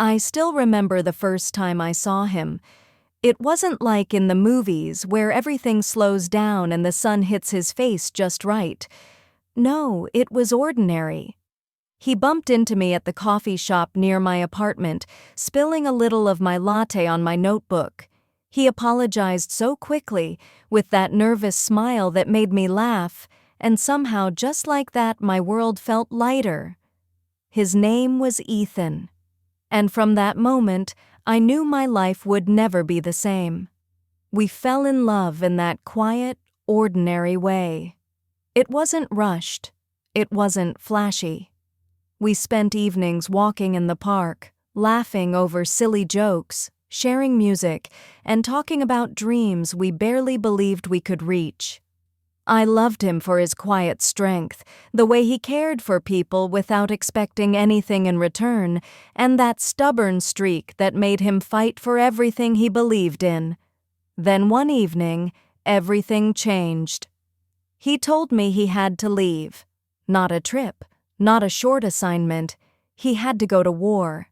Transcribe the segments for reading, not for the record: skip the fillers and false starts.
I still remember the first time I saw him. It wasn't like in the movies where everything slows down and the sun hits his face just right. No, it was ordinary. He bumped into me at the coffee shop near my apartment, spilling a little of my latte on my notebook. He apologized so quickly, with that nervous smile that made me laugh, and somehow just like that my world felt lighter. His name was Ethan. And from that moment, I knew my life would never be the same. We fell in love in that quiet, ordinary way. It wasn't rushed. It wasn't flashy. We spent evenings walking in the park, laughing over silly jokes, sharing music, and talking about dreams we barely believed we could reach. I loved him for his quiet strength, the way he cared for people without expecting anything in return, and that stubborn streak that made him fight for everything he believed in. Then one evening, everything changed. He told me he had to leave. Not a trip, not a short assignment. He had to go to war.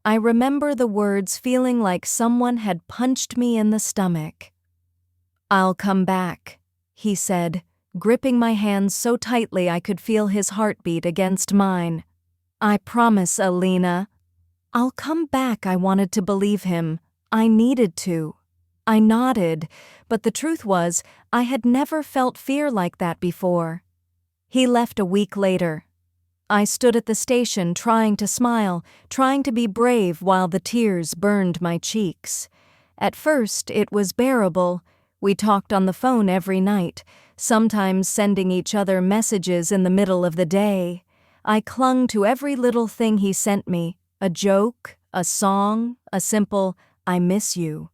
I remember the words feeling like someone had punched me in the stomach. "I'll come back," he said, gripping my hands so tightly I could feel his heartbeat against mine. "I promise, Alina." "I'll come back." I wanted to believe him. I needed to. I nodded, but the truth was, I had never felt fear like that before. He left a week later. I stood at the station trying to smile, trying to be brave while the tears burned my cheeks. At first, it was bearable. We talked on the phone every night, sometimes sending each other messages in the middle of the day. I clung to every little thing he sent me, a joke, a song, a simple, "I miss you."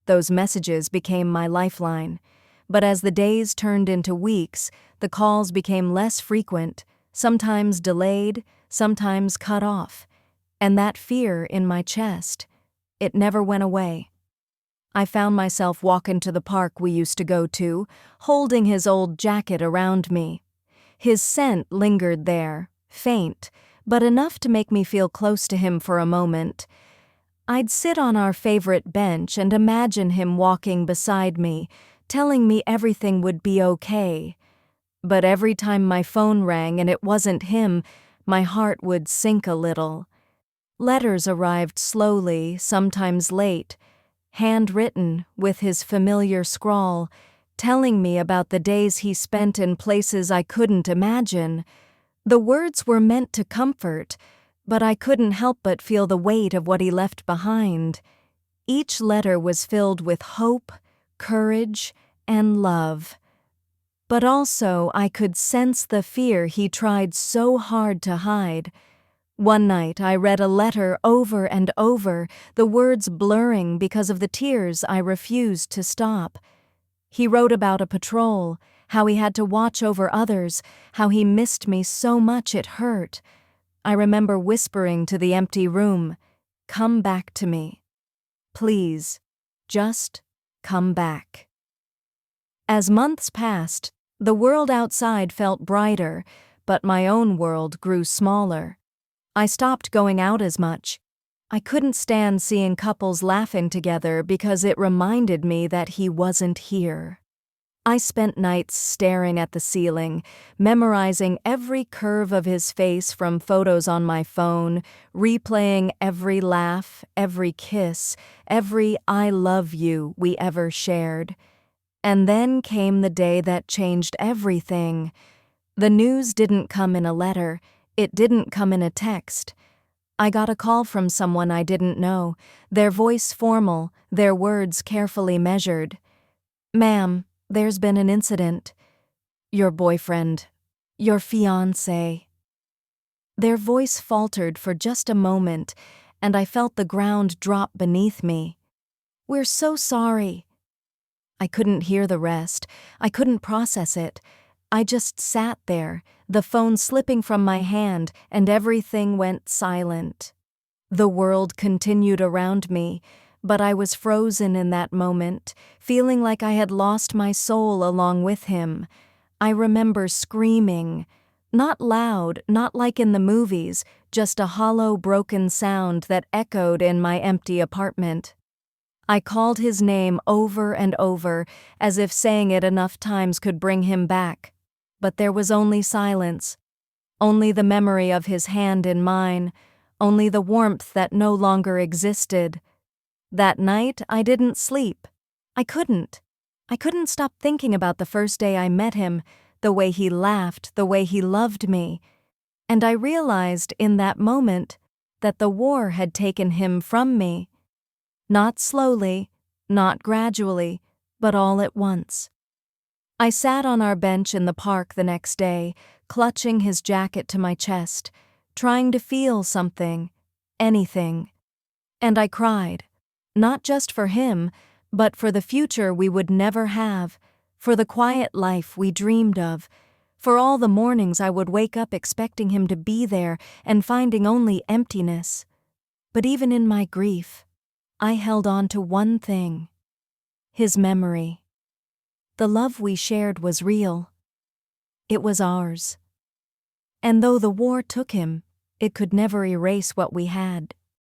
Those messages became my lifeline. But as the days turned into weeks, the calls became less frequent, sometimes delayed, sometimes cut off. And that fear in my chest, it never went away. I found myself walking to the park we used to go to, holding his old jacket around me. His scent lingered there, faint, but enough to make me feel close to him for a moment. I'd sit on our favorite bench and imagine him walking beside me, telling me everything would be okay. But every time my phone rang and it wasn't him, my heart would sink a little. Letters arrived slowly, sometimes late, handwritten with his familiar scrawl, telling me about the days he spent in places I couldn't imagine. The words were meant to comfort, but I couldn't help but feel the weight of what he left behind. Each letter was filled with hope, courage, and love. But also I could sense the fear he tried so hard to hide. One night I read a letter over and over, the words blurring because of the tears I refused to stop. He wrote about a patrol, how he had to watch over others, how he missed me so much it hurt. I remember whispering to the empty room, "Come back to me. Please, just come back." As months passed, the world outside felt brighter, but my own world grew smaller. I stopped going out as much. I couldn't stand seeing couples laughing together because it reminded me that he wasn't here. I spent nights staring at the ceiling, memorizing every curve of his face from photos on my phone, replaying every laugh, every kiss, every "I love you" we ever shared. And then came the day that changed everything. The news didn't come in a letter. It didn't come in a text. I got a call from someone I didn't know, their voice formal, their words carefully measured. "Ma'am, there's been an incident. Your boyfriend, your fiancé." Their voice faltered for just a moment, and I felt the ground drop beneath me. "We're so sorry." I couldn't hear the rest. I couldn't process it. I just sat there, the phone slipping from my hand, and everything went silent. The world continued around me, but I was frozen in that moment, feeling like I had lost my soul along with him. I remember screaming, Not loud, not like in the movies, just a hollow, broken sound that echoed in my empty apartment. I called his name over and over, as if saying it enough times could bring him back. But there was only silence, only the memory of his hand in mine, only the warmth that no longer existed. That night, I didn't sleep. I couldn't. I couldn't stop thinking about the first day I met him, the way he laughed, the way he loved me. And I realized in that moment that the war had taken him from me. Not slowly, not gradually, but all at once. I sat on our bench in the park the next day, clutching his jacket to my chest, trying to feel something, anything. And I cried, not just for him, but for the future we would never have, for the quiet life we dreamed of, for all the mornings I would wake up expecting him to be there and finding only emptiness. But even in my grief, I held on to one thing: his memory. The love we shared was real. It was ours. And though the war took him, it could never erase what we had.